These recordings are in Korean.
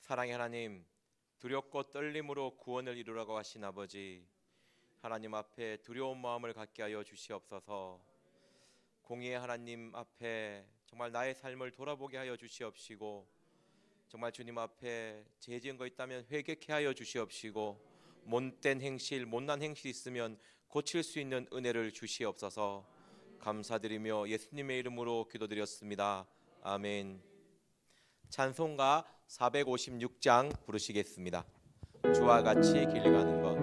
사랑의 하나님, 두렵고 떨림으로 구원을 이루라고 하신 아버지, 하나님 앞에 두려운 마음을 갖게 하여 주시옵소서. 공의의 하나님 앞에 정말 나의 삶을 돌아보게 하여 주시옵시고, 정말 주님 앞에 죄 지은 거 있다면 회개케 하여 주시옵시고, 못된 행실, 못난 행실 있으면 고칠 수 있는 은혜를 주시옵소서. 감사드리며 예수님의 이름으로 기도드렸습니다. 아멘. 찬송가 456장 부르시겠습니다. 주와 같이 길 가는 것.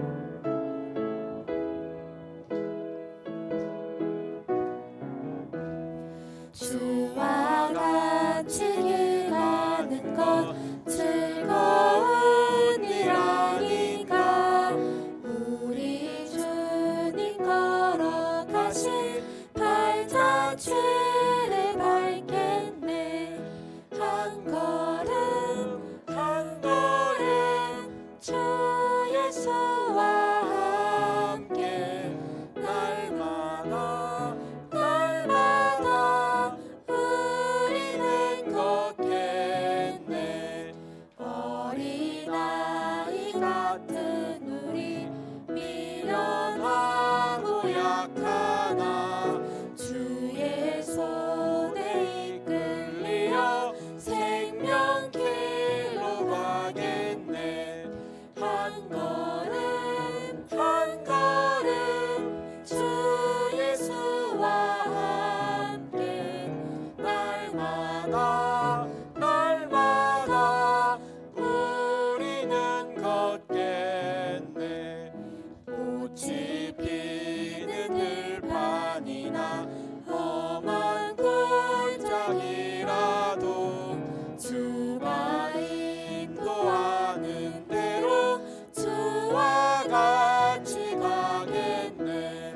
주와 같이 길 가는 것 즐거운 일 아닌가. 우리 주님 걸어가신 발자취를 밟겠네. 한 걸음 한 걸음 주 예수와 함께 날마다 날마다 우리는 걷겠네. 어린아이 같은 우리 미련하고 약하나 주의 손에 이끌려 생명길로 가겠네. 한 걸음 한 걸음 주 예수와 함께 날마다 날마다 우리는 걷겠네. 꽃이 피는 들판이나 험한 골짜기라도 주가 인도하는 대로 주와 같이 가겠네.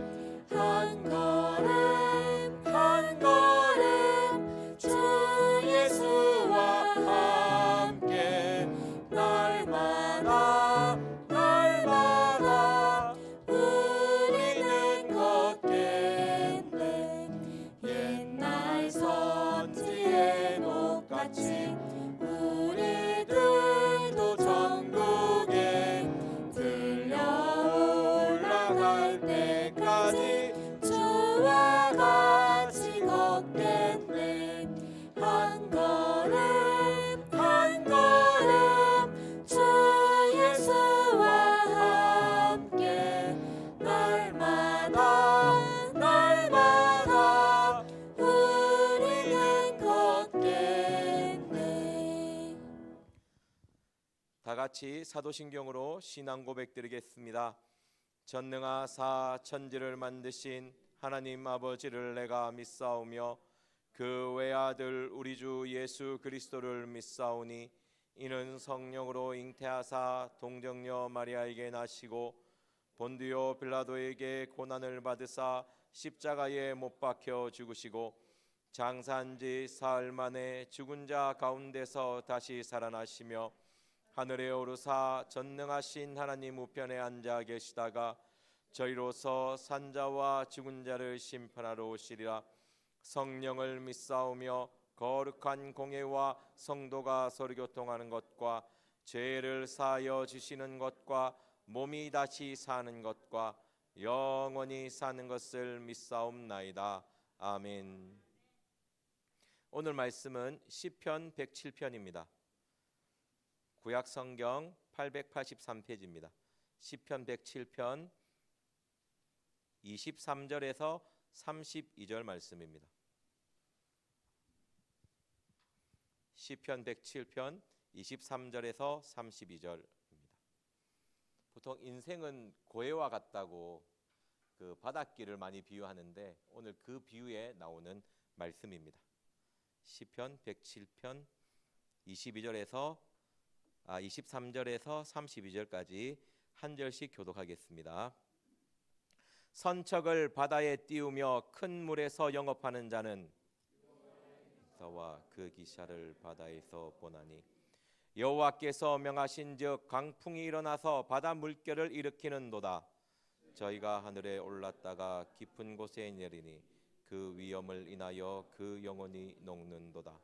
한 걸음 한 걸음 주 예수와 함께 날마다 날마다 우리는 걷겠네. 옛날 선지의 녹같이 우리들도 천국에 들려 올라갈 때까지 주와 같이 걷겠네. 한 걸음 한 걸음 주 예수와 함께 날마다 날마다 우리는 걷겠네. 다 같이 사도신경으로 신앙 고백 드리겠습니다. 전능하사 천지를 만드신 하나님 아버지를 내가 믿사오며 그 외아들 우리 주 예수 그리스도를 믿사오니 이는 성령으로 잉태하사 동정녀 마리아에게 나시고 본디오 빌라도에게 고난을 받으사 십자가에 못 박혀 죽으시고 장사한 지 사흘 만에 죽은 자 가운데서 다시 살아나시며 하늘에 오르사 전능하신 하나님 우편에 앉아 계시다가 저희로서 산자와 죽은 자를 심판하러 오시리라. 성령을 믿사오며 거룩한 공예와 성도가 서로 교통하는 것과 죄를 사하여 주시는 것과 몸이 다시 사는 것과 영원히 사는 것을 믿사옵나이다. 아멘. 오늘 말씀은 시편 107편입니다. 구약 성경 883페이지입니다. 시편 107편 23절에서 32절 말씀입니다. 시편 107편 23절에서 32절입니다. 보통 인생은 고해와 같다고 그 바닷길을 많이 비유하는데 오늘 그 비유에 나오는 말씀입니다. 시편 107편 23절에서 32절까지 한 절씩 교독하겠습니다. 선척을 바다에 띄우며 큰 물에서 영업하는 자는 여호와와 그 기사를 바다에서 보나니 여호와께서 명하신즉 강풍이 일어나서 바다 물결을 일으키는도다. 저희가 하늘에 올랐다가 깊은 곳에 내리니 그 위엄을 인하여 그 영혼이 녹는도다.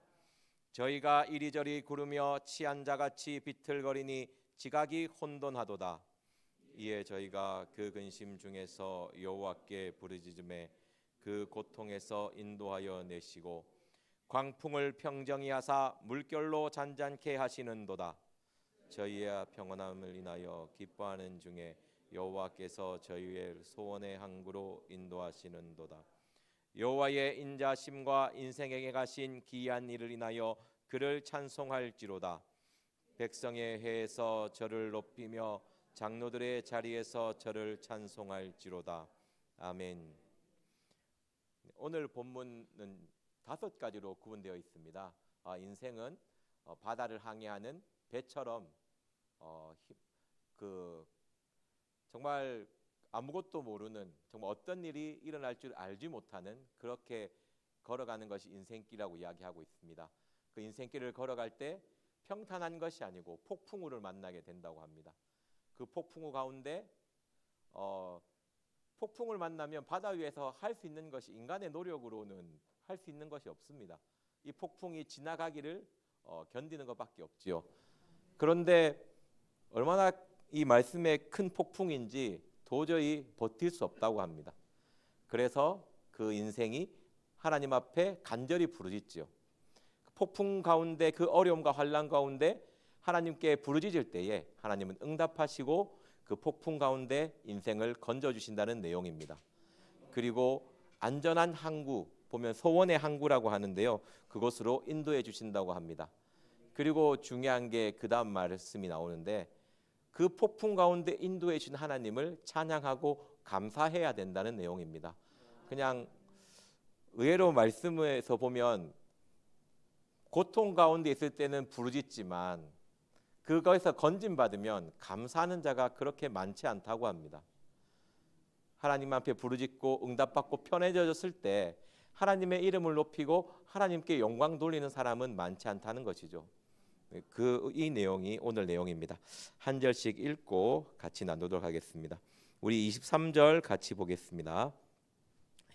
저희가 이리저리 구르며 취한 자같이 비틀거리니 지각이 혼돈하도다. 이에 저희가 그 근심 중에서 여호와께 부르짖음에 그 고통에서 인도하여 내시고 광풍을 평정히 하사 물결로 잔잔케 하시는도다. 저희의 평안함을 인하여 기뻐하는 중에 여호와께서 저희의 소원의 항구로 인도하시는도다. 여호와의 인자심과 인생에게 가신 기이한 일을 인하여 그를 찬송할지로다. 백성의 해에서 저를 높이며 장로들의 자리에서 저를 찬송할지로다. 아멘. 오늘 본문은 5가지로 구분되어 있습니다. 인생은 바다를 항해하는 배처럼 정말 아무것도 모르는, 정말 어떤 일이 일어날 줄 알지 못하는, 그렇게 걸어가는 것이 인생길이라고 이야기하고 있습니다. 그 인생길을 걸어갈 때 평탄한 것이 아니고 폭풍우를 만나게 된다고 합니다. 그 폭풍우 가운데 폭풍을 만나면 바다 위에서 할 수 있는 것이, 인간의 노력으로는 할 수 있는 것이 없습니다. 이 폭풍이 지나가기를 견디는 것밖에 없지요. 그런데 얼마나 이 말씀의 큰 폭풍인지 도저히 버틸 수 없다고 합니다. 그래서 그 인생이 하나님 앞에 간절히 부르짖지요. 폭풍 가운데, 그 어려움과 환난 가운데 하나님께 부르짖을 때에 하나님은 응답하시고 그 폭풍 가운데 인생을 건져주신다는 내용입니다. 그리고 안전한 항구, 보면 소원의 항구라고 하는데요, 그곳으로 인도해 주신다고 합니다. 그리고 중요한 게 그 다음 말씀이 나오는데, 그 폭풍 가운데 인도해 주신 하나님을 찬양하고 감사해야 된다는 내용입니다. 그냥 의외로 말씀에서 보면 고통 가운데 있을 때는 부르짖지만 그것에서 건진받으면 감사하는 자가 그렇게 많지 않다고 합니다. 하나님 앞에 부르짖고 응답받고 편해졌을 때 하나님의 이름을 높이고 하나님께 영광 돌리는 사람은 많지 않다는 것이죠. 이 내용이 오늘 내용입니다. 한 절씩 읽고 같이 나누도록 하겠습니다. 우리 23절 같이 보겠습니다.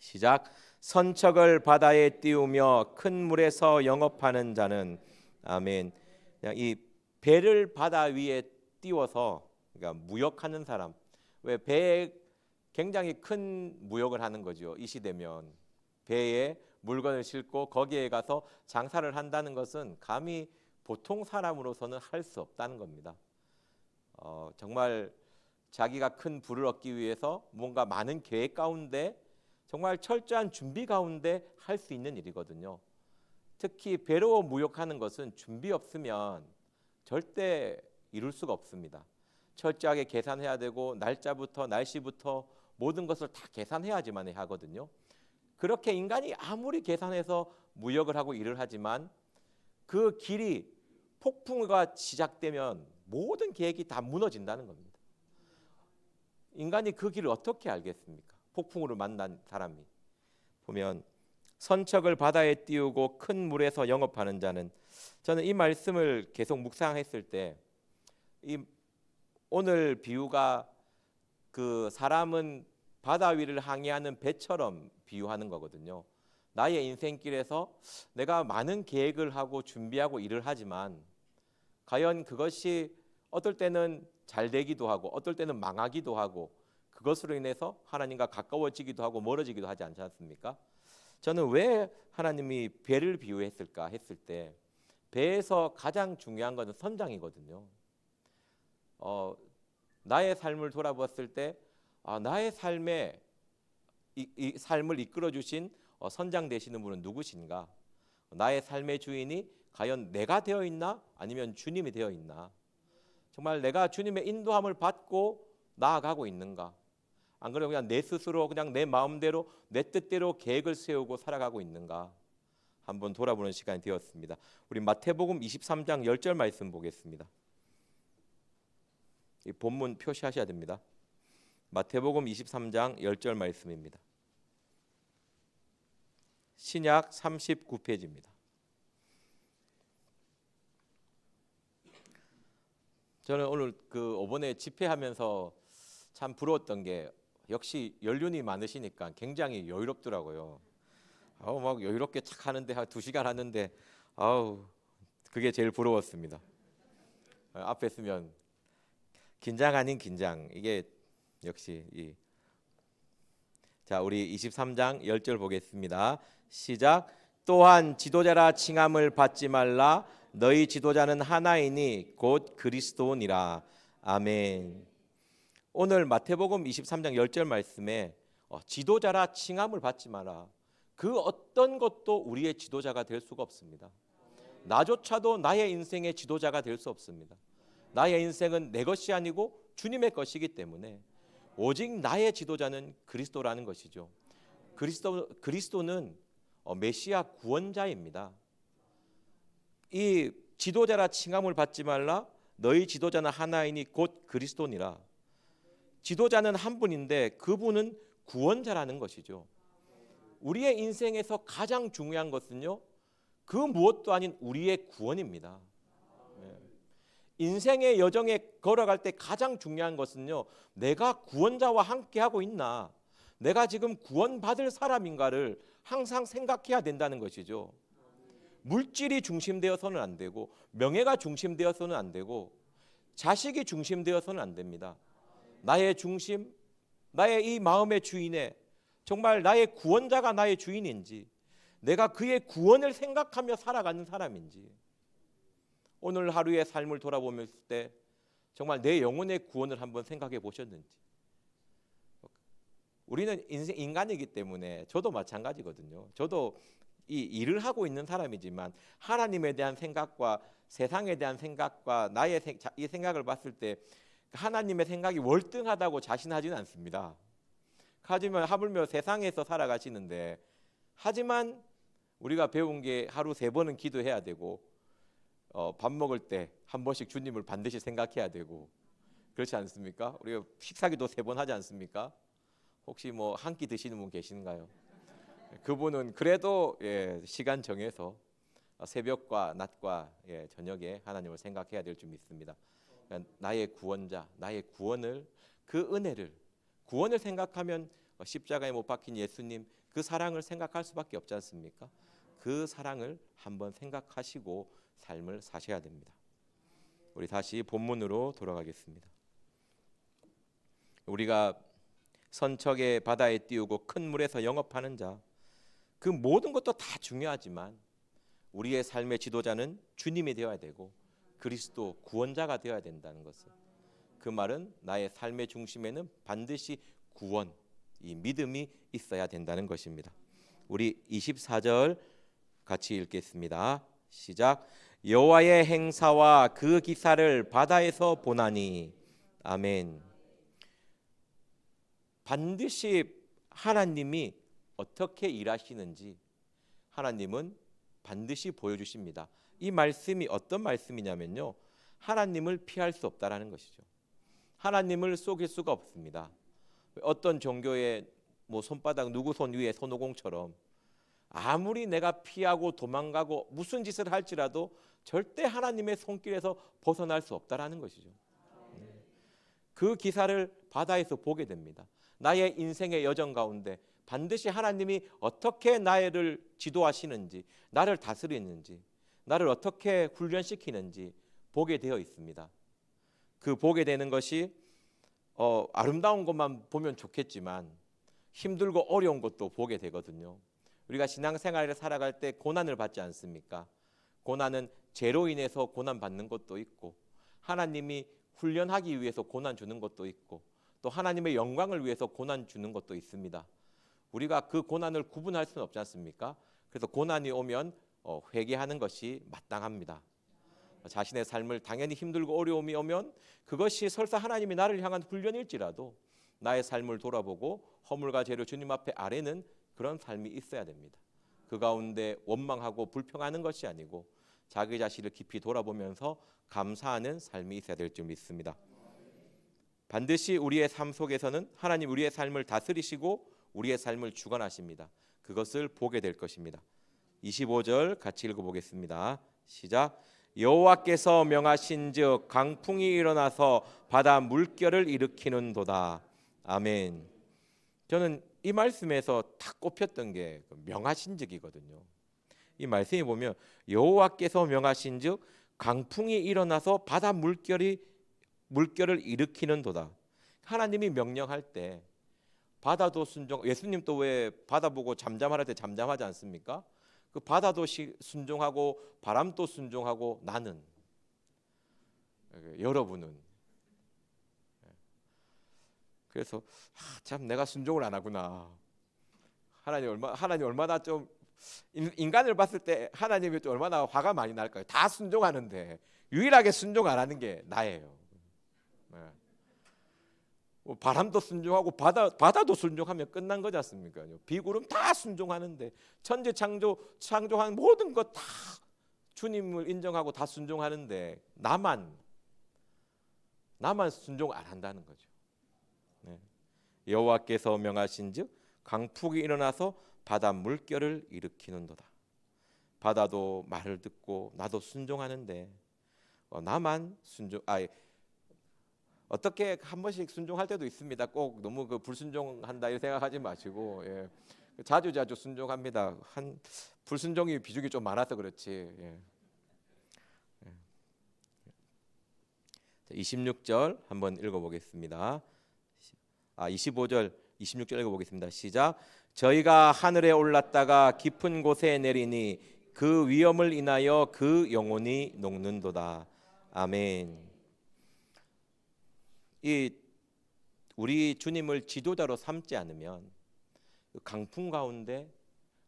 시작. 선척을 바다에 띄우며 큰 물에서 영업하는 자는, 아멘. 이 배를 바다 위에 띄워서, 그러니까 무역하는 사람, 왜 배에 굉장히 큰 무역을 하는 거죠. 이 시대면 배에 물건을 싣고 거기에 가서 장사를 한다는 것은 감히 보통 사람으로서는 할 수 없다는 겁니다. 정말 자기가 큰 부를 얻기 위해서 뭔가 많은 계획 가운데, 정말 철저한 준비 가운데 할 수 있는 일이거든요. 특히 배로 무역하는 것은 준비 없으면 절대 이룰 수가 없습니다. 철저하게 계산해야 되고 날짜부터 날씨부터 모든 것을 다 계산해야지만 하거든요. 그렇게 인간이 아무리 계산해서 무역을 하고 일을 하지만 그 길이 폭풍우가 시작되면 모든 계획이 다 무너진다는 겁니다. 인간이 그 길을 어떻게 알겠습니까? 폭풍우를 만난 사람이. 보면 선척을 바다에 띄우고 큰 물에서 영업하는 자는, 저는 이 말씀을 계속 묵상했을 때 이 오늘 비유가 그 사람은 바다 위를 항해하는 배처럼 비유하는 거거든요. 나의 인생길에서 내가 많은 계획을 하고 준비하고 일을 하지만 과연 그것이 어떨 때는 잘 되기도 하고 어떨 때는 망하기도 하고 그것으로 인해서 하나님과 가까워지기도 하고 멀어지기도 하지 않지 않습니까? 저는 왜 하나님이 배를 비유했을까 했을 때 배에서 가장 중요한 것은 선장이거든요. 나의 삶을 돌아보았을 때 나의 삶에 이 삶을 이끌어 주신 선장 되시는 분은 누구신가? 나의 삶의 주인이 과연 내가 되어 있나 아니면 주님이 되어 있나? 정말 내가 주님의 인도함을 받고 나아가고 있는가? 안 그러면 그냥 내 스스로 그냥 내 마음대로 내 뜻대로 계획을 세우고 살아가고 있는가? 한번 돌아보는 시간이 되었습니다. 우리 마태복음 23장 10절 말씀 보겠습니다. 이 본문 표시하셔야 됩니다. 마태복음 23장 10절 말씀입니다. 신약 39페이지입니다. 저는 오늘 그 이번에 집회하면서 참 부러웠던 게 역시 연륜이 많으시니까 굉장히 여유롭더라고요. 막 여유롭게 착 하는데 한 2시간 하는데 그게 제일 부러웠습니다. 앞에 쓰면 긴장 아닌 긴장. 이게 역시 자, 우리 23장 10절 보겠습니다. 시작. 또한 지도자라 칭함을 받지 말라. 너희 지도자는 하나이니 곧 그리스도니라. 아멘. 오늘 마태복음 23장 10절 말씀에 지도자라 칭함을 받지 마라. 그 어떤 것도 우리의 지도자가 될 수가 없습니다. 나조차도 나의 인생의 지도자가 될 수 없습니다. 나의 인생은 내 것이 아니고 주님의 것이기 때문에 오직 나의 지도자는 그리스도라는 것이죠. 그리스도는 메시아 구원자입니다. 이 지도자라 칭함을 받지 말라. 너희 지도자는 하나이니 곧 그리스도니라. 지도자는 한 분인데 그분은 구원자라는 것이죠. 우리의 인생에서 가장 중요한 것은요, 그 무엇도 아닌 우리의 구원입니다. 인생의 여정에 걸어갈 때 가장 중요한 것은요, 내가 구원자와 함께하고 있나, 내가 지금 구원받을 사람인가를 항상 생각해야 된다는 것이죠. 물질이 중심되어서는 안 되고, 명예가 중심되어서는 안 되고, 자식이 중심되어서는 안 됩니다. 나의 중심, 나의 이 마음의 주인에 정말 나의 구원자가 나의 주인인지, 내가 그의 구원을 생각하며 살아가는 사람인지, 오늘 하루의 삶을 돌아보면서 때 정말 내 영혼의 구원을 한번 생각해 보셨는지. 우리는 인간이기 때문에 저도 마찬가지거든요. 저도 이 일을 하고 있는 사람이지만 하나님에 대한 생각과 세상에 대한 생각과 나의 이 생각을 봤을 때 하나님의 생각이 월등하다고 자신하지는 않습니다. 하지만 하물며 세상에서 살아가시는데, 하지만 우리가 배운 게 하루 3번은 기도해야 되고, 밥 먹을 때 한 번씩 주님을 반드시 생각해야 되고, 그렇지 않습니까? 우리가 식사기도 3번 하지 않습니까? 혹시 뭐 한 끼 드시는 분 계신가요? 그분은 그래도 시간 정해서 새벽과 낮과 저녁에 하나님을 생각해야 될 줄 믿습니다. 그러니까 나의 구원자, 나의 구원을, 그 은혜를, 구원을 생각하면 십자가에 못 박힌 예수님, 그 사랑을 생각할 수밖에 없지 않습니까? 그 사랑을 한번 생각하시고 삶을 사셔야 됩니다. 우리 다시 본문으로 돌아가겠습니다. 우리가 선척의 바다에 띄우고 큰 물에서 영업하는 자, 그 모든 것도 다 중요하지만 우리의 삶의 지도자는 주님이 되어야 되고 그리스도 구원자가 되어야 된다는 것을, 그 말은 나의 삶의 중심에는 반드시 구원, 이 믿음이 있어야 된다는 것입니다. 우리 24절 같이 읽겠습니다. 시작. 여호와의 행사와 그 기사를 바다에서 보나니. 아멘. 반드시 하나님이 어떻게 일하시는지 하나님은 반드시 보여주십니다. 이 말씀이 어떤 말씀이냐면요, 하나님을 피할 수 없다라는 것이죠. 하나님을 속일 수가 없습니다. 어떤 종교의 손바닥 누구 손 위에 손오공처럼 아무리 내가 피하고 도망가고 무슨 짓을 할지라도 절대 하나님의 손길에서 벗어날 수 없다라는 것이죠. 그 기사를 바다에서 보게 됩니다. 나의 인생의 여정 가운데 반드시 하나님이 어떻게 나를 지도하시는지, 나를 다스리는지, 나를 어떻게 훈련시키는지 보게 되어 있습니다. 그 보게 되는 것이 아름다운 것만 보면 좋겠지만 힘들고 어려운 것도 보게 되거든요. 우리가 신앙생활을 살아갈 때 고난을 받지 않습니까? 고난은 죄로 인해서 고난 받는 것도 있고, 하나님이 훈련하기 위해서 고난 주는 것도 있고, 또 하나님의 영광을 위해서 고난 주는 것도 있습니다. 우리가 그 고난을 구분할 수는 없지 않습니까? 그래서 고난이 오면 회개하는 것이 마땅합니다. 자신의 삶을 당연히 힘들고 어려움이 오면 그것이 설사 하나님이 나를 향한 훈련일지라도 나의 삶을 돌아보고 허물과 죄로 주님 앞에 아뢰는 그런 삶이 있어야 됩니다. 그 가운데 원망하고 불평하는 것이 아니고 자기 자신을 깊이 돌아보면서 감사하는 삶이 있어야 될 줄 믿습니다. 반드시 우리의 삶 속에서는 하나님 우리의 삶을 다스리시고 우리의 삶을 주관하십니다. 그것을 보게 될 것입니다. 25절 같이 읽어보겠습니다. 시작. 여호와께서 명하신즉 강풍이 일어나서 바다 물결을 일으키는도다. 아멘. 저는 이 말씀에서 딱 꼽혔던 게 명하신즉이거든요. 이 말씀에 보면 여호와께서 명하신즉 강풍이 일어나서 바다 물결을 일으키는도다. 하나님이 명령할 때 바다도 순종. 예수님도 왜 바다 보고 잠잠할 때 잠잠하지 않습니까? 그 바다도 순종하고 바람도 순종하고 나는, 여러분은. 그래서 참 내가 순종을 안 하구나. 하나님 얼마나 좀, 인간을 봤을 때 하나님이 또 얼마나 화가 많이 날까요? 다 순종하는데 유일하게 순종 안 하는 게 나예요. 바람도 순종하고 바다도 순종하면 끝난 거지 않습니까? 비구름 다 순종하는데, 천지 창조한 모든 것 다 주님을 인정하고 다 순종하는데 나만 순종 안 한다는 거죠. 여호와께서 명하신즉 강풍이 일어나서 바다 물결을 일으키는도다. 바다도 말을 듣고 나도 순종하는데 나만 어떻게 한 번씩 순종할 때도 있습니다. 꼭 너무 그 불순종한다 이렇게 생각하지 마시고, 자주 순종합니다. 불순종이 비중이 좀 많아서 그렇지. 26절 한번 읽어보겠습니다. 25절 26절 읽어보겠습니다. 시작. 저희가 하늘에 올랐다가 깊은 곳에 내리니 그 위엄을 인하여 그 영혼이 녹는도다. 아멘. 우리 주님을 지도자로 삼지 않으면 강풍 가운데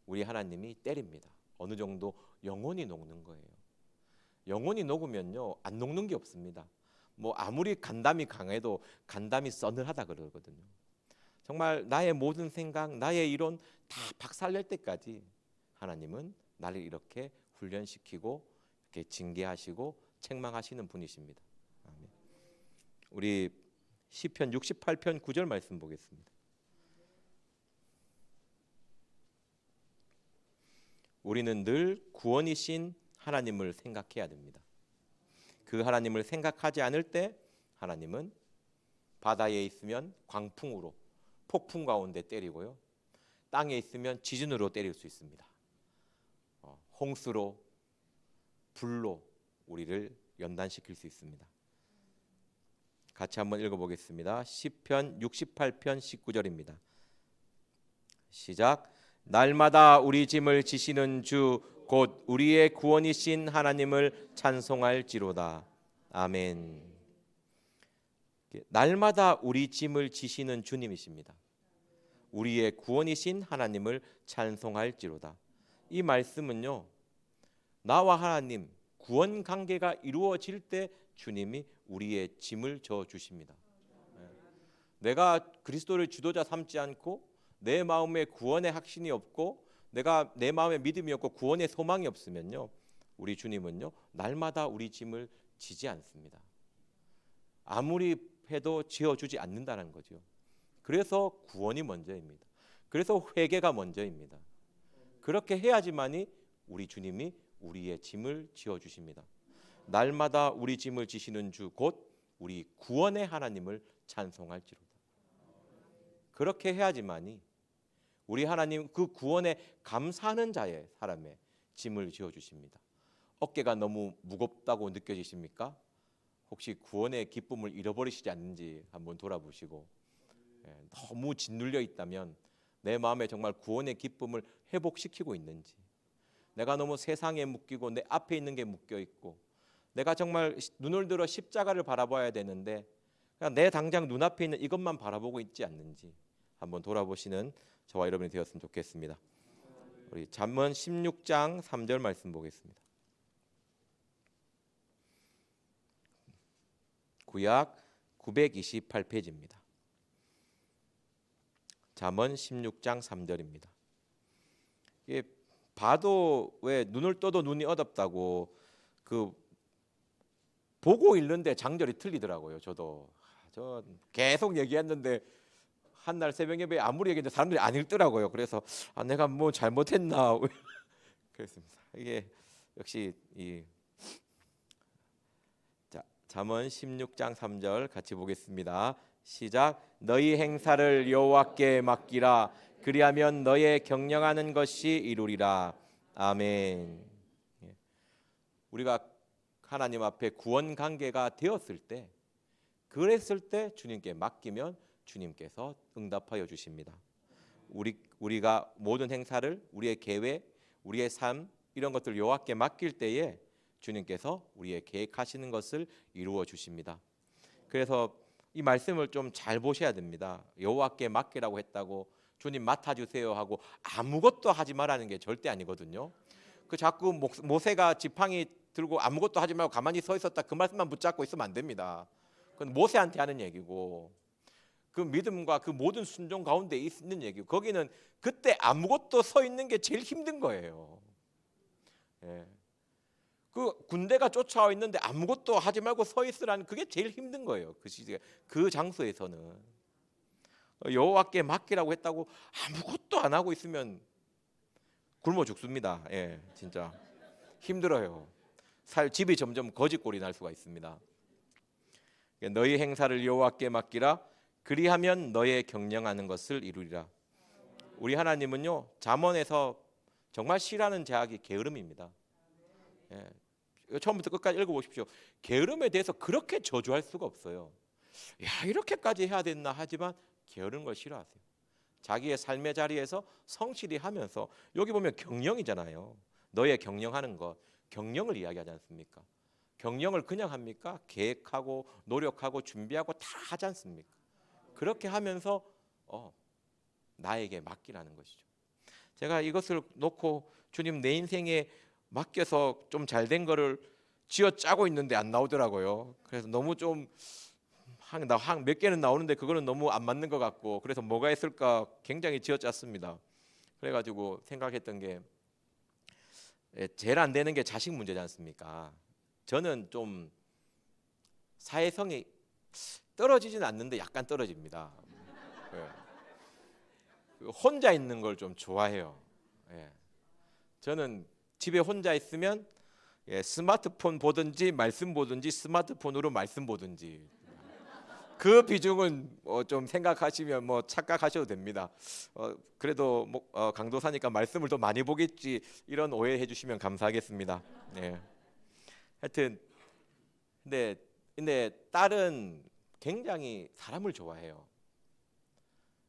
우리 하나님이 때립니다. 어느 정도 영혼이 녹는 거예요. 영혼이 녹으면요 안 녹는 게 없습니다. 뭐 아무리 간담이 강해도 간담이 서늘하다 그러거든요. 정말 나의 모든 생각, 나의 이론 다 박살낼 때까지 하나님은 나를 이렇게 훈련시키고 이렇게 징계하시고 책망하시는 분이십니다. 아멘. 우리 시편 68편 9절 말씀 보겠습니다. 우리는 늘 구원이신 하나님을 생각해야 됩니다. 그 하나님을 생각하지 않을 때 하나님은 바다에 있으면 광풍으로, 폭풍 가운데 때리고요, 땅에 있으면 지진으로 때릴 수 있습니다. 홍수로, 불로 우리를 연단시킬 수 있습니다. 같이 한번 읽어보겠습니다. 시편 68편 19절입니다. 시작. 날마다 우리 짐을 지시는 주 곧 우리의 구원이신 하나님을 찬송할지로다. 아멘. 날마다 우리 짐을 지시는 주님이십니다. 우리의 구원이신 하나님을 찬송할지로다. 이 말씀은요, 나와 하나님 구원 관계가 이루어질 때 주님이 우리의 짐을 져 주십니다. 내가 그리스도를 지도자 삼지 않고 내 마음에 구원의 확신이 없고 내 마음에 믿음이 없고 구원의 소망이 없으면요, 우리 주님은요 날마다 우리 짐을 지지 않습니다. 아무리 해도 지어주지 않는다는 거죠. 그래서 구원이 먼저입니다. 그래서 회개가 먼저입니다. 그렇게 해야지만이 우리 주님이 우리의 짐을 지어주십니다. 날마다 우리 짐을 지시는 주 곧 우리 구원의 하나님을 찬송할지로다. 그렇게 해야지만이 우리 하나님 그 구원에 감사하는 자의 사람의 짐을 지어주십니다. 어깨가 너무 무겁다고 느껴지십니까? 혹시 구원의 기쁨을 잃어버리시지 않는지 한번 돌아보시고, 너무 짓눌려 있다면 내 마음에 정말 구원의 기쁨을 회복시키고 있는지, 내가 너무 세상에 묶이고 내 앞에 있는 게 묶여 있고 내가 정말 눈을 들어 십자가를 바라봐야 되는데 그냥 내 당장 눈앞에 있는 이것만 바라보고 있지 않는지 한번 돌아보시는 저와 여러분이 되었으면 좋겠습니다. 우리 잠언 16장 3절 말씀 보겠습니다. 구약 928페이지입니다. 잠언 16장 3절입니다. 이게 봐도 왜 눈을 떠도 눈이 어둡다고 그 보고 읽는데 장절이 틀리더라고요. 저 계속 얘기했는데 한날 새벽 예배에 아무리 얘기했는데 사람들이 안 읽더라고요. 그래서 내가 뭐 잘못했나 그랬습니다. 이게 역시 잠언 16장 3절 같이 보겠습니다. 시작. 너희 행사를 여호와께 맡기라. 그리하면 너의 경영하는 것이 이루리라. 아멘. 예. 우리가 하나님 앞에 구원 관계가 되었을 때, 그랬을 때 주님께 맡기면 주님께서 응답하여 주십니다. 우리가 모든 행사를, 우리의 계획, 우리의 삶, 이런 것들 여호와께 맡길 때에 주님께서 우리의 계획하시는 것을 이루어 주십니다. 그래서 이 말씀을 좀 잘 보셔야 됩니다. 여호와께 맡기라고 했다고 주님 맡아주세요 하고 아무것도 하지 말라는 게 절대 아니거든요. 그 자꾸 모세가 지팡이 들고 아무것도 하지 말고 가만히 서 있었다, 그 말씀만 붙잡고 있으면 안 됩니다. 그건 모세한테 하는 얘기고, 그 믿음과 그 모든 순종 가운데 있는 얘기고, 거기는 그때 아무것도 서 있는 게 제일 힘든 거예요. 예. 그 군대가 쫓아와 있는데 아무것도 하지 말고 서 있으라는, 그게 제일 힘든 거예요. 그 시대, 그 장소에서는. 여호와께 맡기라고 했다고 아무것도 안 하고 있으면 굶어 죽습니다. 예, 진짜 힘들어요. 집이 점점 거지꼴이 날 수가 있습니다. 너희 행사를 여호와께 맡기라. 그리하면 너의 경영하는 것을 이루리라. 우리 하나님은요, 잠언에서 정말 싫어하는 제약이 게으름입니다. 예, 처음부터 끝까지 읽어보십시오. 게으름에 대해서 그렇게 저주할 수가 없어요. 야, 이렇게까지 해야 됐나 하지만 게으른 걸 싫어하세요. 자기의 삶의 자리에서 성실히 하면서, 여기 보면 경영이잖아요. 너의 경영하는 것, 경영을 이야기하지 않습니까? 경영을 그냥 합니까? 계획하고 노력하고 준비하고 다 하지 않습니까? 그렇게 하면서 나에게 맡기라는 것이죠. 제가 이것을 놓고 주님 내 인생에 맡겨서 좀 잘 된 거를 쥐어 짜고 있는데 안 나오더라고요. 그래서 너무 좀 몇 개는 나오는데 그거는 너무 안 맞는 것 같고, 그래서 뭐가 있을까 굉장히 쥐어 짰습니다. 그래가지고 생각했던 게, 제일 안 되는 게 자식 문제지 않습니까? 저는 좀 사회성이 떨어지진 않는데 약간 떨어집니다. 혼자 있는 걸 좀 좋아해요. 저는 집에 혼자 있으면 스마트폰 보든지 말씀 보든지 스마트폰으로 말씀 보든지, 그 비중은 좀 생각하시면 착각하셔도 됩니다. 그래도 강도사니까 말씀을 더 많이 보겠지, 이런 오해해 주시면 감사하겠습니다. 하여튼 근데 딸은 굉장히 사람을 좋아해요.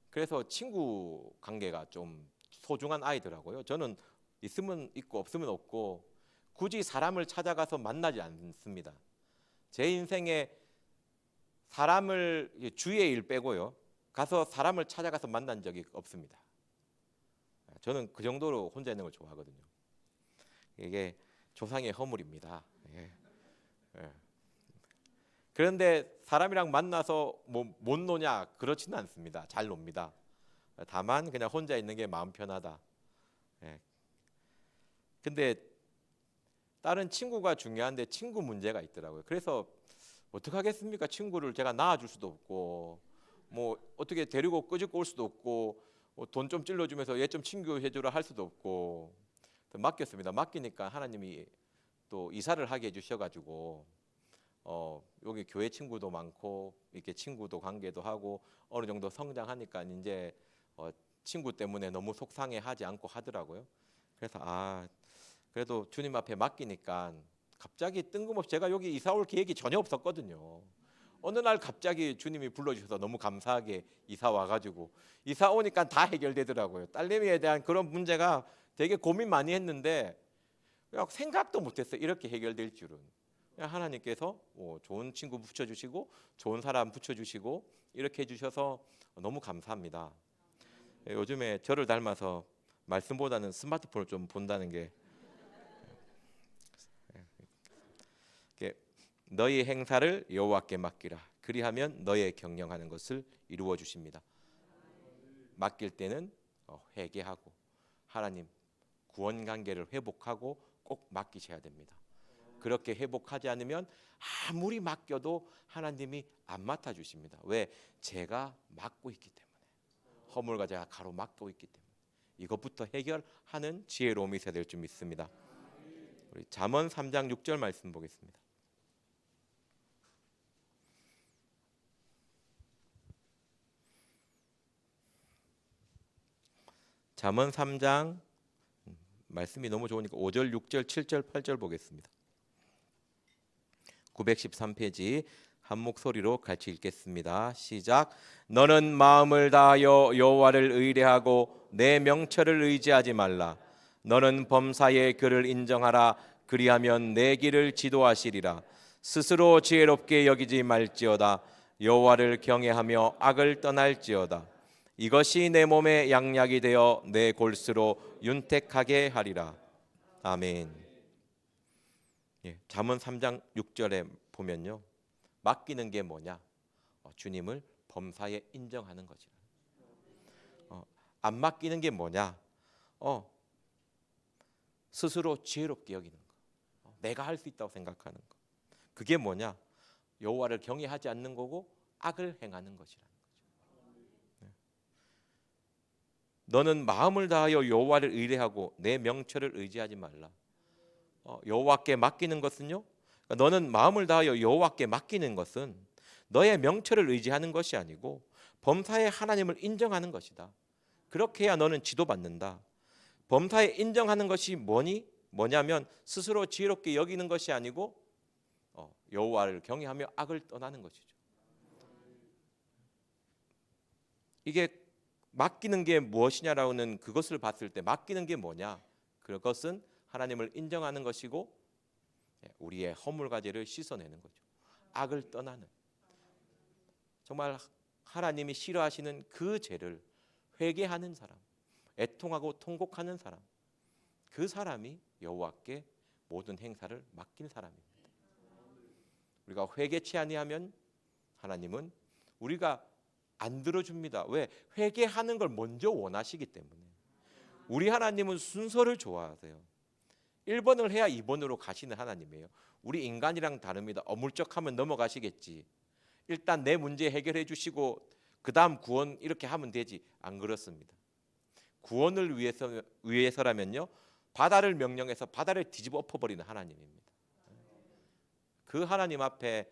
그래서 친구 관계가 좀 소중한 아이더라고요. 저는 있으면 있고 없으면 없고 굳이 사람을 찾아가서 만나지 않습니다. 제 인생에 사람을, 주의 일 빼고요, 가서 사람을 찾아가서 만난 적이 없습니다. 저는 그 정도로 혼자 있는 걸 좋아하거든요. 이게 조상의 허물입니다. 그런데 사람이랑 만나서 못 노냐, 그렇지는 않습니다. 잘 놉니다. 다만 그냥 혼자 있는 게 마음 편하다. 근데 다른 친구가 중요한데 친구 문제가 있더라고요. 그래서 어떻게 하겠습니까? 친구를 제가 낳아줄 수도 없고, 어떻게 데리고 끄집고 올 수도 없고, 돈 좀 찔러주면서 얘 좀 친구해주라 할 수도 없고, 맡겼습니다. 맡기니까 하나님이 또 이사를 하게 해주셔가지고, 여기 교회 친구도 많고 이렇게 친구도 관계도 하고 어느 정도 성장하니까 이제 친구 때문에 너무 속상해하지 않고 하더라고요. 그래서 그래도 주님 앞에 맡기니까, 갑자기 뜬금없이, 제가 여기 이사 올 계획이 전혀 없었거든요. 어느 날 갑자기 주님이 불러주셔서 너무 감사하게 이사 와가지고, 이사 오니까 다 해결되더라고요. 딸내미에 대한 그런 문제가 되게 고민 많이 했는데 그냥 생각도 못했어요. 이렇게 해결될 줄은. 그냥 하나님께서 좋은 친구 붙여주시고 좋은 사람 붙여주시고 이렇게 해주셔서 너무 감사합니다. 요즘에 저를 닮아서 말씀보다는 스마트폰을 좀 본다는 게, 너희 행사를 여호와께 맡기라. 그리하면 너의 경영하는 것을 이루어 주십니다. 맡길 때는 회개하고 하나님 구원 관계를 회복하고 꼭 맡기셔야 됩니다. 그렇게 회복하지 않으면 아무리 맡겨도 하나님이 안 맡아 주십니다. 왜? 제가 맡고 있기 때문에, 허물과 제가 가로막고 있기 때문에. 이것부터 해결하는 지혜로움이 있어야 될 줄 믿습니다. 우리 잠언 3장 6절 말씀 보겠습니다. 잠언 3장 말씀이 너무 좋으니까 5절, 6절, 7절, 8절 보겠습니다. 913페이지 한 목소리로 같이 읽겠습니다. 시작. 너는 마음을 다하여 여호와를 의뢰하고 내 명철을 의지하지 말라. 너는 범사의 그를 인정하라. 그리하면 내 길을 지도하시리라. 스스로 지혜롭게 여기지 말지어다. 여호와를 경외하며 악을 떠날지어다. 이것이 내 몸에 양약이 되어 내 골수로 윤택하게 하리라. 아멘. 잠언 3장 6절에 보면요, 맡기는 게 뭐냐? 주님을 범사에 인정하는 거죠. 안 맡기는 게 뭐냐? 스스로 지혜롭게 여기는 거. 내가 할 수 있다고 생각하는 거. 그게 뭐냐? 여호와를 경외하지 않는 거고 악을 행하는 것이라는 거죠. 너는 마음을 다하여 여호와를 의뢰하고 내 명철을 의지하지 말라. 여호와께 맡기는 것은요, 그러니까 너는 마음을 다하여 여호와께 맡기는 것은 너의 명철을 의지하는 것이 아니고 범사의 하나님을 인정하는 것이다. 그렇게 해야 너는 지도받는다. 범사에 인정하는 것이 뭐냐면 스스로 지혜롭게 여기는 것이 아니고 여호와를 경외하며 악을 떠나는 것이죠. 이게 맡기는 게 무엇이냐라는 그것을 봤을 때 맡기는 게 뭐냐? 그것은 하나님을 인정하는 것이고 우리의 허물과제를 씻어내는 거죠. 악을 떠나는, 정말 하나님이 싫어하시는 그 죄를 회개하는 사람, 애통하고 통곡하는 사람, 그 사람이 여호와께 모든 행사를 맡긴 사람입니다. 우리가 회개치 아니하면 하나님은 우리가 안 들어줍니다. 왜? 회개하는 걸 먼저 원하시기 때문에. 우리 하나님은 순서를 좋아하세요. 1번을 해야 2번으로 가시는 하나님이에요. 우리 인간이랑 다릅니다. 어물쩍하면 넘어가시겠지. 일단 내 문제 해결해 주시고 그 다음 구원 이렇게 하면 되지. 안 그렇습니다. 구원을 위해서라면요, 바다를 명령해서 바다를 뒤집어 엎어버리는 하나님입니다. 그 하나님 앞에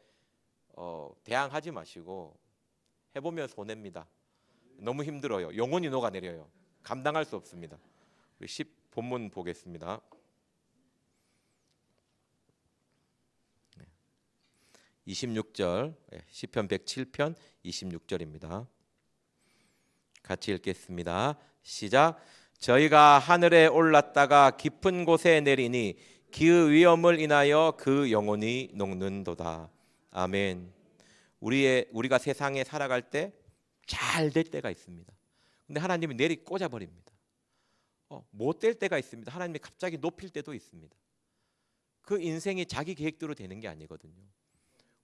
대항하지 마시고, 해보면 손해입니다. 너무 힘들어요. 영혼이 녹아내려요. 감당할 수 없습니다. 우리 10 본문 보겠습니다. 26절, 시편 107편 26절입니다. 같이 읽겠습니다. 시작. 저희가 하늘에 올랐다가 깊은 곳에 내리니 그 위엄을 인하여 그 영혼이 녹는도다. 아멘. 우리가 세상에 살아갈 때 잘 될 때가 있습니다. 근데 하나님이 내리 꽂아버립니다. 못 될 때가 있습니다. 하나님이 갑자기 높일 때도 있습니다. 그 인생이 자기 계획대로 되는 게 아니거든요.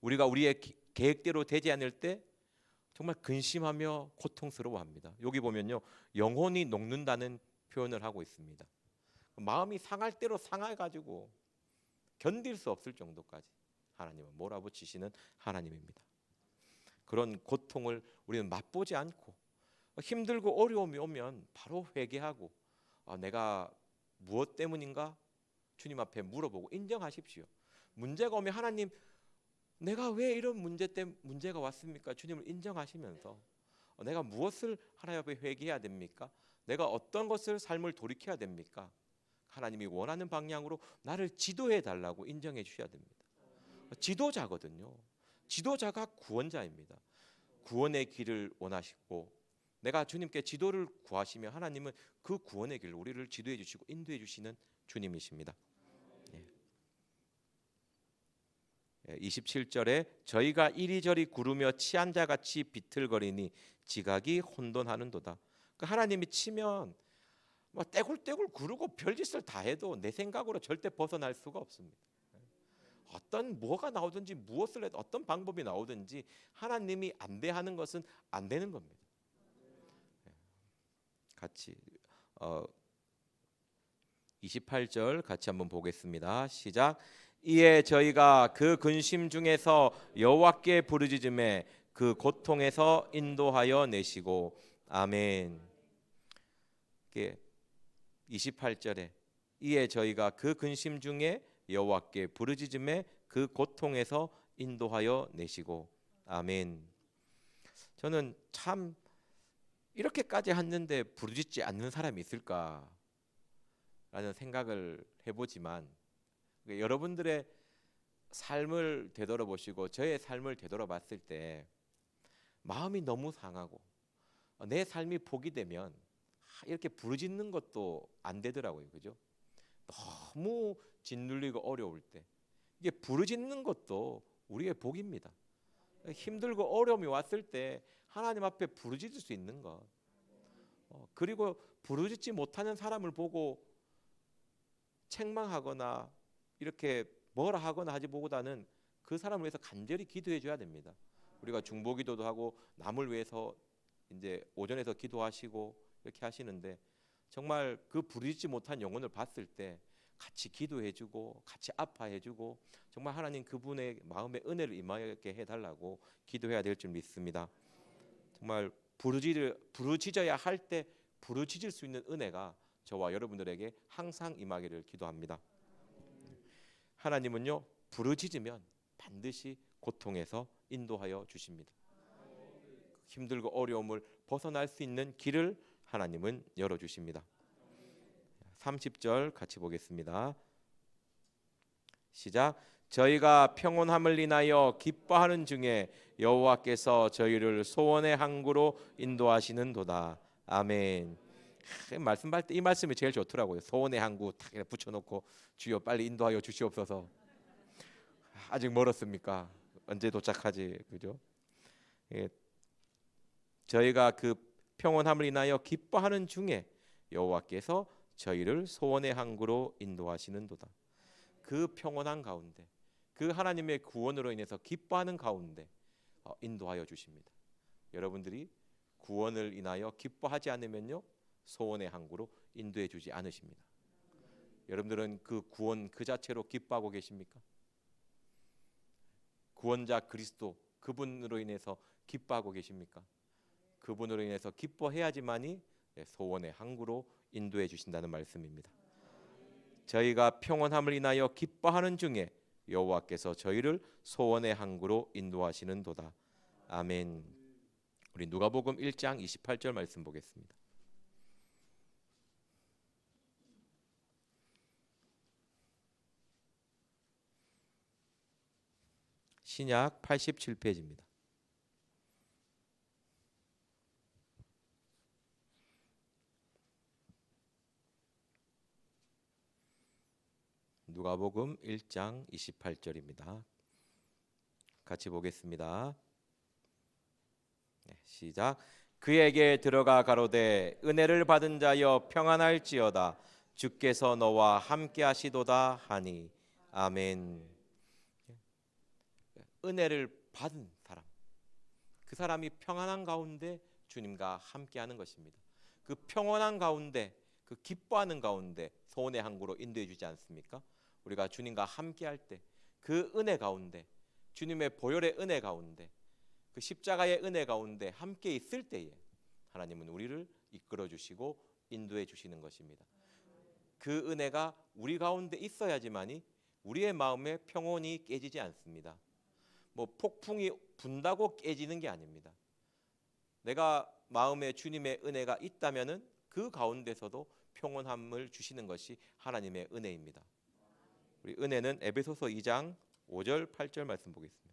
우리가 우리의 계획대로 되지 않을 때 정말 근심하며 고통스러워합니다. 여기 보면요, 영혼이 녹는다는 표현을 하고 있습니다. 마음이 상할 대로 상해가지고 견딜 수 없을 정도까지 하나님은 몰아붙이시는 하나님입니다. 그런 고통을 우리는 맛보지 않고 힘들고 어려움이 오면 바로 회개하고 내가 무엇 때문인가 주님 앞에 물어보고 인정하십시오. 문제가 오면 하나님, 내가 왜 이런 문제가 왔습니까? 주님을 인정하시면서 내가 무엇을 하나님 앞에 회개해야 됩니까? 내가 어떤 것을 삶을 돌이켜야 됩니까? 하나님이 원하는 방향으로 나를 지도해 달라고 인정해 주셔야 됩니다. 지도자거든요. 지도자가 구원자입니다. 구원의 길을 원하시고 내가 주님께 지도를 구하시면 하나님은 그 구원의 길을 우리를 지도해 주시고 인도해 주시는 주님이십니다. 27절에 저희가 이리저리 구르며 치한 자같이 비틀거리니 지각이 혼돈하는도다. 그러니까 하나님이 치면 떼굴떼굴 구르고 별짓을 다 해도 내 생각으로 절대 벗어날 수가 없습니다. 어떤 뭐가 나오든지 무엇을 해도 어떤 방법이 나오든지 하나님이 안 돼 하는 것은 안 되는 겁니다. 같이 28절 같이 한번 보겠습니다. 시작. 이에 저희가 그 근심 중에서 여호와께 부르짖음에 그 고통에서 인도하여 내시고. 아멘. 28절에 이에 저희가 그 근심 중에 여호와께 부르짖음에 그 고통에서 인도하여 내시고. 아멘. 저는 참 이렇게까지 했는데 부르짖지 않는 사람이 있을까 라는 생각을 해보지만 여러분들의 삶을 되돌아보시고 저의 삶을 되돌아봤을 때 마음이 너무 상하고 내 삶이 포기되면 이렇게 부르짖는 것도 안 되더라고요. 그죠? 너무 짓눌리고 어려울 때 이게 부르짖는 것도 우리의 복입니다. 힘들고 어려움이 왔을 때 하나님 앞에 부르짖을 수 있는 것, 그리고 부르짖지 못하는 사람을 보고 책망하거나 이렇게 뭐라 하거나 하지 보다는 그 사람을 위해서 간절히 기도해 줘야 됩니다. 우리가 중보기도도 하고 남을 위해서 이제 오전에서 기도하시고 이렇게 하시는데 정말 그 부르짖지 못한 영혼을 봤을 때 같이 기도해주고 같이 아파해주고 정말 하나님 그분의 마음의 은혜를 임하게 해달라고 기도해야 될 줄 믿습니다. 정말 부르짖어야 할 때 부르짖을 수 있는 은혜가 저와 여러분들에게 항상 임하기를 기도합니다. 하나님은요 부르짖으면 반드시 고통에서 인도하여 주십니다. 힘들고 어려움을 벗어날 수 있는 길을 하나님은 열어주십니다. 30절 같이 보겠습니다. 시작. 저희가 평온함을 인하여 기뻐하는 중에 여호와께서 저희를 소원의 항구로 인도하시는도다. 아멘. 말씀할 때 이 말씀이 제일 좋더라고요. 소원의 항구 탁 붙여놓고 주여 빨리 인도하여 주시옵소서. 아직 멀었습니까? 언제 도착하지? 그죠? 예. 저희가 그 평온함을 인하여 기뻐하는 중에 여호와께서 저희를 소원의 항구로 인도하시는도다. 그 평온한 가운데 그 하나님의 구원으로 인해서 기뻐하는 가운데 인도하여 주십니다. 여러분들이 구원을 인하여 기뻐하지 않으면요 소원의 항구로 인도해 주지 않으십니다. 여러분들은 그 구원 그 자체로 기뻐하고 계십니까? 구원자 그리스도 그분으로 인해서 기뻐하고 계십니까? 그분으로 인해서 기뻐해야지만이 소원의 항구로 인도해 주신다는 말씀입니다. 저희가 평온함을 인하여 기뻐하는 중에 여호와께서 저희를 소원의 항구로 인도하시는도다. 아멘. 우리 누가복음 1장 28절 말씀 보겠습니다. 신약 87페이지입니다. 누가복음 1장 28절입니다. 같이 보겠습니다. 시작. 그에게 들어가 가로되 은혜를 받은 자여 평안할지어다. 주께서 너와 함께 하시도다 하니. 아멘. 은혜를 받은 사람, 그 사람이 평안한 가운데 주님과 함께하는 것입니다. 그 평안한 가운데, 그 기뻐하는 가운데 소원의 항구로 인도해 주지 않습니까? 우리가 주님과 함께할 때 그 은혜 가운데, 주님의 보혈의 은혜 가운데, 그 십자가의 은혜 가운데 함께 있을 때에 하나님은 우리를 이끌어 주시고 인도해 주시는 것입니다. 그 은혜가 우리 가운데 있어야지만이 우리의 마음에 평온이 깨지지 않습니다. 뭐 폭풍이 분다고 깨지는 게 아닙니다. 내가 마음에 주님의 은혜가 있다면은 그 가운데서도 평온함을 주시는 것이 하나님의 은혜입니다. 우리 은혜는 에베소서 2장 5절 8절 말씀 보겠습니다.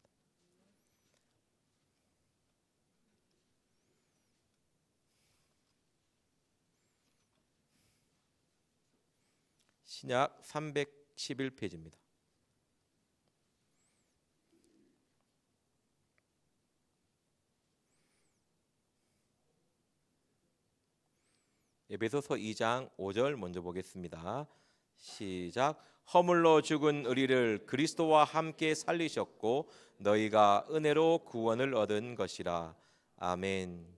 신약 311페이지입니다. 에베소서 2장 5절 먼저 보겠습니다. 시작. 허물로 죽은 우리를 그리스도와 함께 살리셨고 너희가 은혜로 구원을 얻은 것이라. 아멘.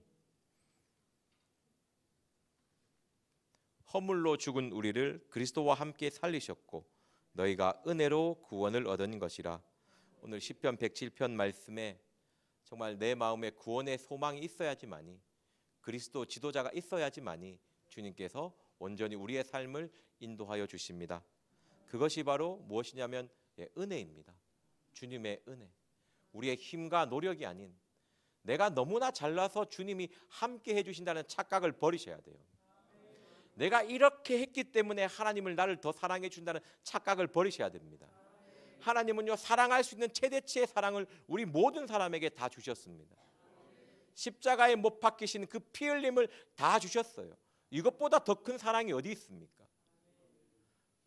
허물로 죽은 우리를 그리스도와 함께 살리셨고 너희가 은혜로 구원을 얻은 것이라. 오늘 시편 107편 말씀에 정말 내 마음에 구원의 소망이 있어야지만이, 그리스도 지도자가 있어야지만이 주님께서 온전히 우리의 삶을 인도하여 주십니다. 그것이 바로 무엇이냐면 은혜입니다. 주님의 은혜. 우리의 힘과 노력이 아닌 내가 너무나 잘나서 주님이 함께 해주신다는 착각을 버리셔야 돼요. 내가 이렇게 했기 때문에 하나님을 나를 더 사랑해 준다는 착각을 버리셔야 됩니다. 하나님은요, 사랑할 수 있는 최대치의 사랑을 우리 모든 사람에게 다 주셨습니다. 십자가에 못 박히신 그 피 흘림을 다 주셨어요. 이것보다 더 큰 사랑이 어디 있습니까?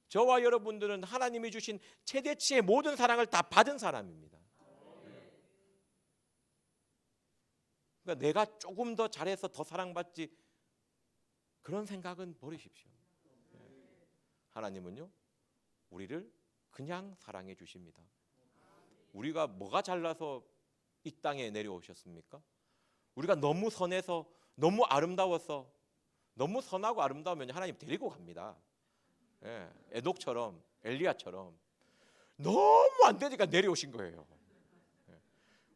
저와 여러분들은 하나님이 주신 최대치의 모든 사랑을 다 받은 사람입니다. 그러니까 내가 조금 더 잘해서 더 사랑받지, 그런 생각은 버리십시오. 하나님은요, 우리를 그냥 사랑해 주십니다. 우리가 뭐가 잘나서 이 땅에 내려오셨습니까? 우리가 너무 선해서, 너무 아름다워서, 너무 선하고 아름다우면 하나님 데리고 갑니다. 에녹처럼, 엘리야처럼 너무 안 되니까 내려오신 거예요.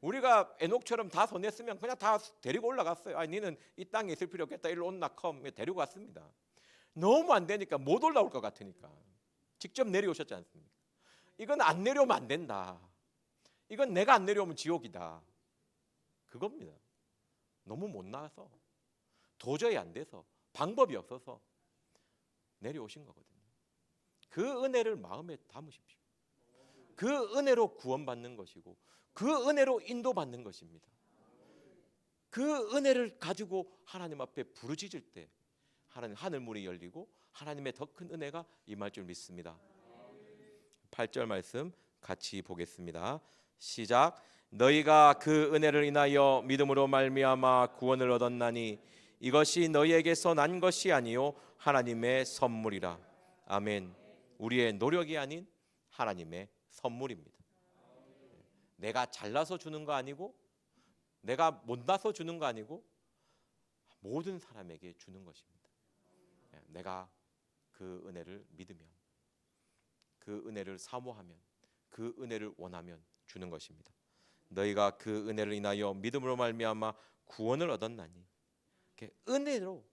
우리가 에녹처럼 다 선했으면 그냥 다 데리고 올라갔어요. 아니, 너는 이 땅에 있을 필요 없겠다, 일로 온나 컴, 데리고 갔습니다. 너무 안 되니까, 못 올라올 것 같으니까 직접 내려오셨지 않습니까? 이건 안 내려오면 안 된다, 이건 내가 안 내려오면 지옥이다, 그겁니다. 너무 못 나와서, 도저히 안 돼서, 방법이 없어서 내려오신 거거든요. 그 은혜를 마음에 담으십시오. 그 은혜로 구원받는 것이고, 그 은혜로 인도받는 것입니다. 그 은혜를 가지고 하나님 앞에 부르짖을 때 하나님 하늘문이 열리고 하나님의 더 큰 은혜가 임할 줄 믿습니다. 8절 말씀 같이 보겠습니다. 시작. 너희가 그 은혜를 인하여 믿음으로 말미암아 구원을 얻었나니 이것이 너희에게서 난 것이 아니요 하나님의 선물이라. 아멘. 우리의 노력이 아닌 하나님의 선물입니다. 내가 잘나서 주는 거 아니고, 내가 못나서 주는 거 아니고, 모든 사람에게 주는 것입니다. 내가 그 은혜를 믿으면, 그 은혜를 사모하면, 그 은혜를 원하면 주는 것입니다. 너희가 그 은혜를 인하여 믿음으로 말미암아 구원을 얻었나니, 은혜로,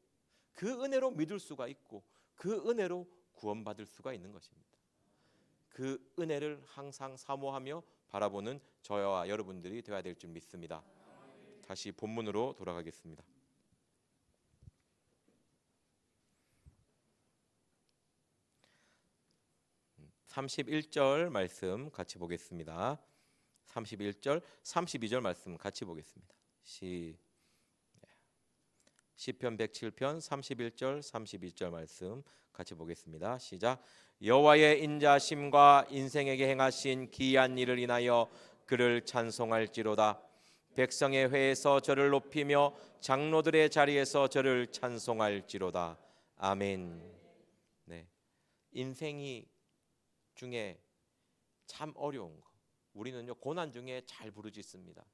그 은혜로 믿을 수가 있고 그 은혜로 구원받을 수가 있는 것입니다. 그 은혜를 항상 사모하며 바라보는 저와 여러분들이 되어야 될 줄 믿습니다. 다시 본문으로 돌아가겠습니다. (31절) 말씀 같이 보겠습니다. 31절, 32절 말씀 같이 보겠습니다. 시편 107편 31절, 32절 말씀 같이 보겠습니다. 시작. 여호와의 인자심과 인생에게 행하신 기이한 일을 인하여 그를 찬송할지로다. 백성의 회에서 저를 높이며 장로들의 자리에서 저를 찬송할지로다. 아멘. 네, 인생이 중에 참 어려운 거, 우리는요 고난 중에 잘 부르짖습니다.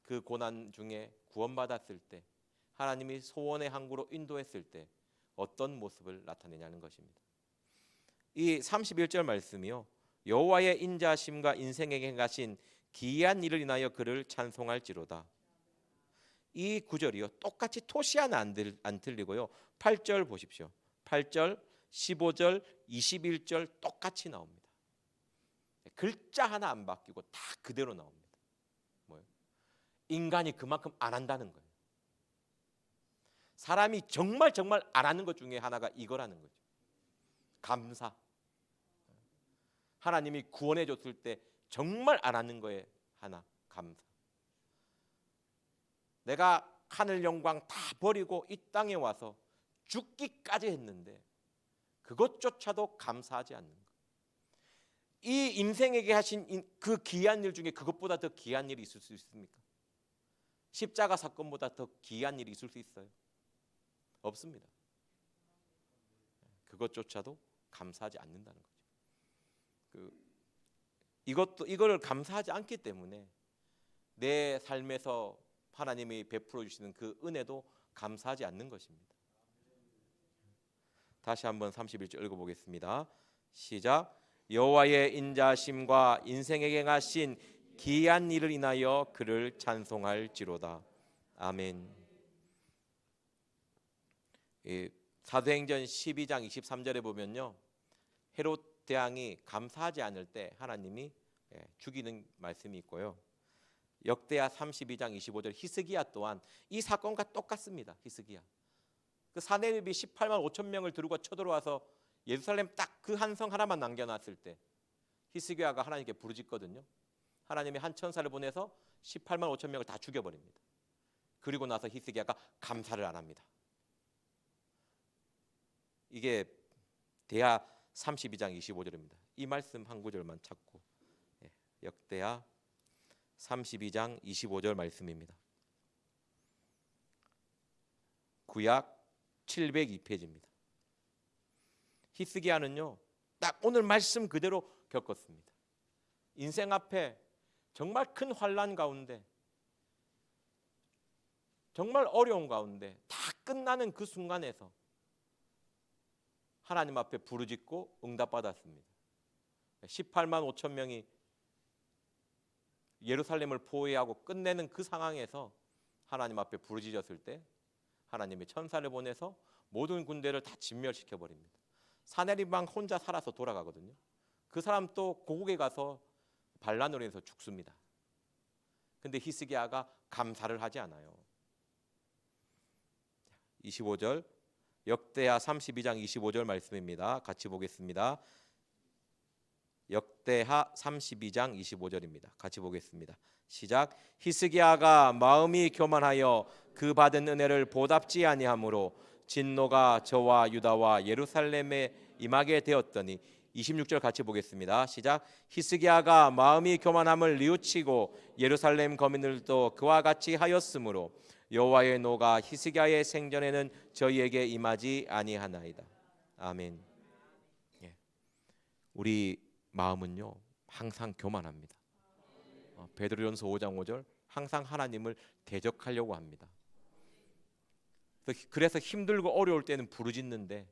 그 고난 중에 구원받았을 때, 하나님이 소원의 항구로 인도했을 때 어떤 모습을 나타내냐는 것입니다. 이 31절 말씀이요, 여호와의 인자심과 인생에게 행하신 기이한 일을 인하여 그를 찬송할지로다. 이 구절이요 똑같이 토시 하나 안 틀리고요. 8절 보십시오. 8절, 15절, 21절 똑같이 나옵니다. 글자 하나 안 바뀌고 다 그대로 나옵니다. 뭐예요? 인간이 그만큼 안 한다는 거예요. 사람이 정말 안 하는 것 중에 하나가 이거라는 거죠. 감사. 하나님이 구원해 줬을 때 정말 안 하는 거에 하나, 감사. 내가 하늘 영광 다 버리고 이 땅에 와서 죽기까지 했는데 그것조차도 감사하지 않는 것. 이 인생에게 하신 그 귀한 일 중에 그것보다 더 귀한 일이 있을 수 있습니까? 십자가 사건보다 더 귀한 일이 있을 수 있어요? 없습니다. 그것조차도 감사하지 않는다는 거죠. 이거를 감사하지 않기 때문에 내 삶에서 하나님이 베풀어 주시는 그 은혜도 감사하지 않는 것입니다. 다시 한번 31절 읽어보겠습니다. 시작. 여호와의 인자심과 인생에게 행하신 기이한 일을 인하여 그를 찬송할지로다. 아멘. 사도행전 12장 23절에 보면요, 헤롯 대왕이 감사하지 않을 때 하나님이 죽이는 말씀이 있고요, 역대하 32장 25절 히스기야 또한 이 사건과 똑같습니다. 히스기야 그 사내립이 18만 5천 명을 들고 쳐들어와서 예루살렘 딱 그 한 성 하나만 남겨놨을 때 히스기야가 하나님께 부르짖거든요. 하나님이 한 천사를 보내서 18만 5천 명을 다 죽여버립니다. 그리고 나서 히스기야가 감사를 안 합니다. 이게 대하 32장 25절입니다. 이 말씀 한 구절만 찾고, 역대하 32장 25절 말씀입니다. 구약 702페이지입니다. 히스기야는요, 딱 오늘 말씀 그대로 겪었습니다. 인생 앞에 정말 큰 환난 가운데, 정말 어려운 가운데 다 끝나는 그 순간에서 하나님 앞에 부르짖고 응답받았습니다. 18만 5천 명이 예루살렘을 포위하고 끝내는 그 상황에서 하나님 앞에 부르짖었을 때 하나님이 천사를 보내서 모든 군대를 다 진멸시켜 버립니다. 사내립 왕 혼자 살아서 돌아가거든요. 그 사람 또 고국에 가서 반란으로 인해서 죽습니다. 근데 히스기야가 감사를 하지 않아요. 25절, 역대하 32장 25절 말씀입니다. 같이 보겠습니다. 역대하 32장 25절입니다. 같이 보겠습니다. 시작. 히스기야가 마음이 교만하여 그 받은 은혜를 보답지 아니하므로 진노가 저와 유다와 예루살렘에 임하게 되었더니, 26절 같이 보겠습니다. 시작. 히스기야가 마음이 교만함을 뉘우치고 예루살렘 거민들도 그와 같이 하였으므로 여호와의 노가 히스기야의 생전에는 저희에게 임하지 아니하나이다. 아멘. 우리 마음은요 항상 교만합니다. 베드로전서 5장 5절, 항상 하나님을 대적하려고 합니다. 그래서 힘들고 어려울 때는 부르짖는데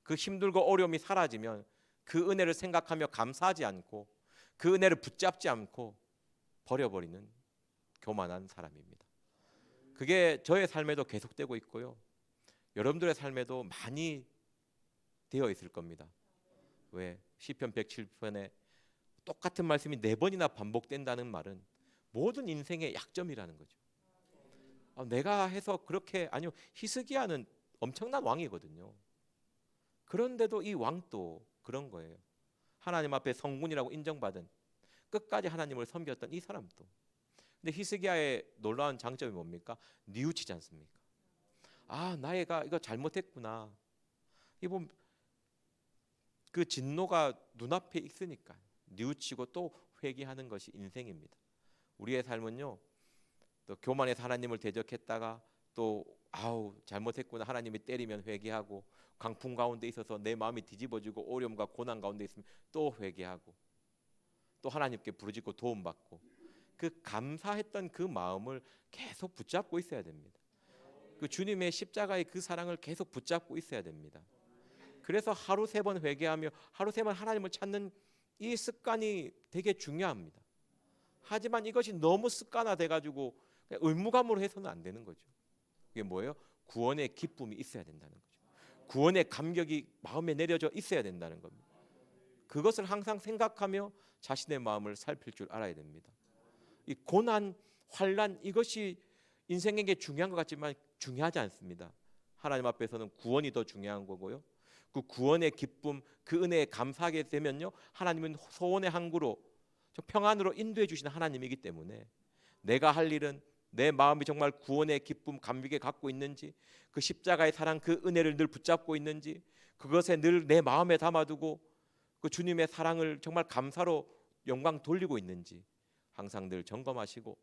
그 힘들고 어려움이 사라지면 그 은혜를 생각하며 감사하지 않고 그 은혜를 붙잡지 않고 버려버리는 교만한 사람입니다. 그게 저의 삶에도 계속되고 있고요, 여러분들의 삶에도 많이 되어 있을 겁니다. 왜? 시편 107편에 똑같은 말씀이 4번이나 반복된다는 말은 모든 인생의 약점이라는 거죠. 내가 해서 그렇게, 아니요, 히스기야는 엄청난 왕이거든요. 그런데도 이 왕도 그런 거예요. 하나님 앞에 성군이라고 인정받은, 끝까지 하나님을 섬겼던 이 사람도. 근데 히스기야의 놀라운 장점이 뭡니까? 뉘우치지 않습니까? 나가 이거 잘못했구나. 이번 그 진노가 눈앞에 있으니까 뉘우치고 또 회개하는 것이 인생입니다. 우리의 삶은요, 또 교만해서 하나님을 대적했다가 또 잘못했구나, 하나님이 때리면 회개하고, 강풍 가운데 있어서 내 마음이 뒤집어지고 어려움과 고난 가운데 있으면 또 회개하고, 또 하나님께 부르짖고 도움받고, 그 감사했던 그 마음을 계속 붙잡고 있어야 됩니다. 그 주님의 십자가의 그 사랑을 계속 붙잡고 있어야 됩니다. 그래서 하루 3번 회개하며 하루 3번 하나님을 찾는 이 습관이 되게 중요합니다. 하지만 이것이 너무 습관화돼 가지고 의무감으로 해서는 안 되는 거죠. 그게 뭐예요? 구원의 기쁨이 있어야 된다는 거죠. 구원의 감격이 마음에 내려져 있어야 된다는 겁니다. 그것을 항상 생각하며 자신의 마음을 살필 줄 알아야 됩니다. 이 고난, 환난, 이것이 인생에게 중요한 것 같지만 중요하지 않습니다. 하나님 앞에서는 구원이 더 중요한 거고요, 그 구원의 기쁨, 그 은혜에 감사하게 되면요, 하나님은 소원의 항구로, 평안으로 인도해 주시는 하나님이기 때문에 내가 할 일은 내 마음이 정말 구원의 기쁨, 감격에 갖고 있는지, 그 십자가의 사랑, 그 은혜를 늘 붙잡고 있는지, 그것에 늘 내 마음에 담아두고 그 주님의 사랑을 정말 감사로 영광 돌리고 있는지 항상 늘 점검하시고,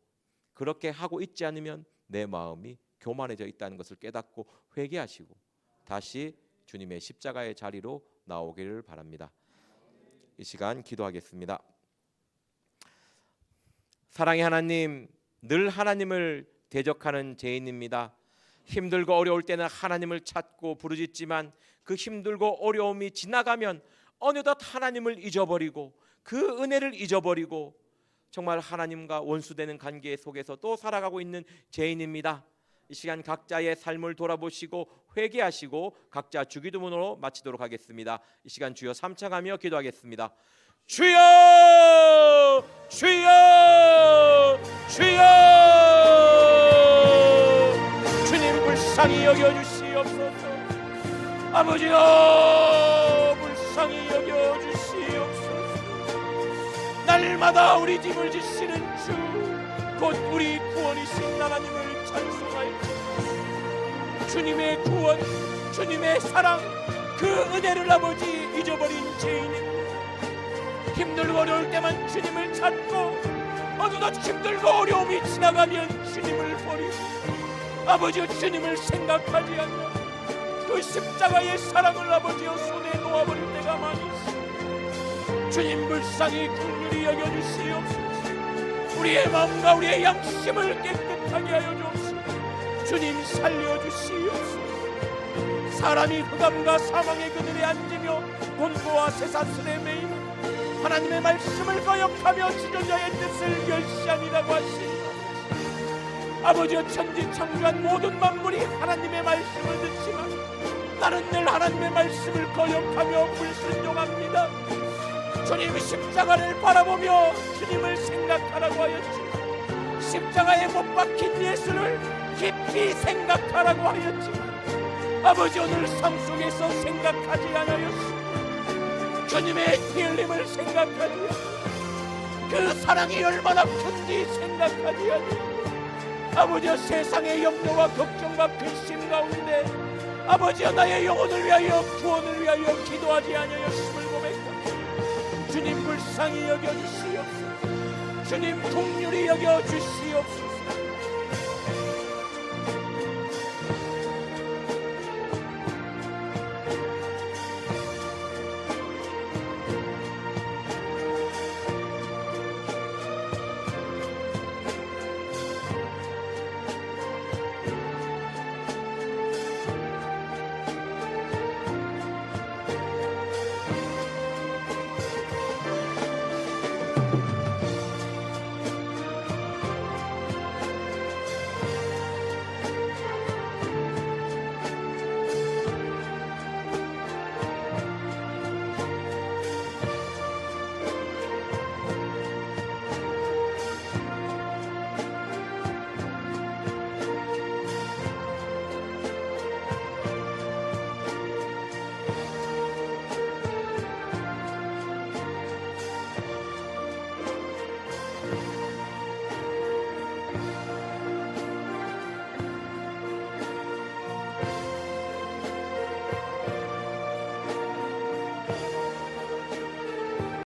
그렇게 하고 있지 않으면 내 마음이 교만해져 있다는 것을 깨닫고 회개하시고 다시 주님의 십자가의 자리로 나오기를 바랍니다. 이 시간 기도하겠습니다. 사랑의 하나님, 늘 하나님을 대적하는 죄인입니다. 힘들고 어려울 때는 하나님을 찾고 부르짖지만 그 힘들고 어려움이 지나가면 어느덧 하나님을 잊어버리고 그 은혜를 잊어버리고 정말 하나님과 원수되는 관계 속에서 또 살아가고 있는 죄인입니다. 이 시간 각자의 삶을 돌아보시고 회개하시고 각자 주기도문으로 마치도록 하겠습니다. 이 시간 주여 삼창하며 기도하겠습니다. 주여, 주여, 주여, 주님 불쌍히 여겨주시옵소서. 아버지여 불쌍히 여겨주시옵소서. 날마다 우리 집을 지시는 주 곧 우리 구원이신 하나님을 찬송하여 주님의 구원, 주님의 사랑, 그 은혜를 아버지 잊어버린 죄인입니다. 힘들고 어려울 때만 주님을 찾고 어느덧 힘들고 어려움이 지나가면 주님을 버리고 아버지여 주님을 생각하지 않는 그 십자가의 사랑을 아버지여 손에 놓아버릴 때가 많이 있습니다. 주님 불쌍히 긍휼히 여겨주시옵소서. 우리의 마음과 우리의 양심을 깨끗하게 하여 주옵소서. 주님 살려주시옵소서. 사람이 흑암과 사망의 그늘에 앉으며 곤고와 쇠사슬에 매이는 하나님의 말씀을 거역하며 지존자의 뜻을 결시함이라고 하시니 아버지여 천지 창조한 모든 만물이 하나님의 말씀을 듣지만 나는 늘 하나님의 말씀을 거역하며 불순종합니다. 주님 십자가를 바라보며 주님을 생각하라고 하였지만 십자가에 못 박힌 예수를 깊이 생각하라고 하였지만 아버지 오늘 삶 속에서 생각하지 않았습니다. 주님의 피 흘림을 생각하지 않았습니다. 그 사랑이 얼마나 큰지 생각하지 않았습니다. 아버지여 세상의 염려와 걱정과 근심 가운데 아버지여 나의 영혼을 위하여 구원을 위하여 기도하지 아니하였음을 고백합니다. 주님 불쌍히 여겨주시옵소서. 주님 긍휼히 여겨주시옵소서.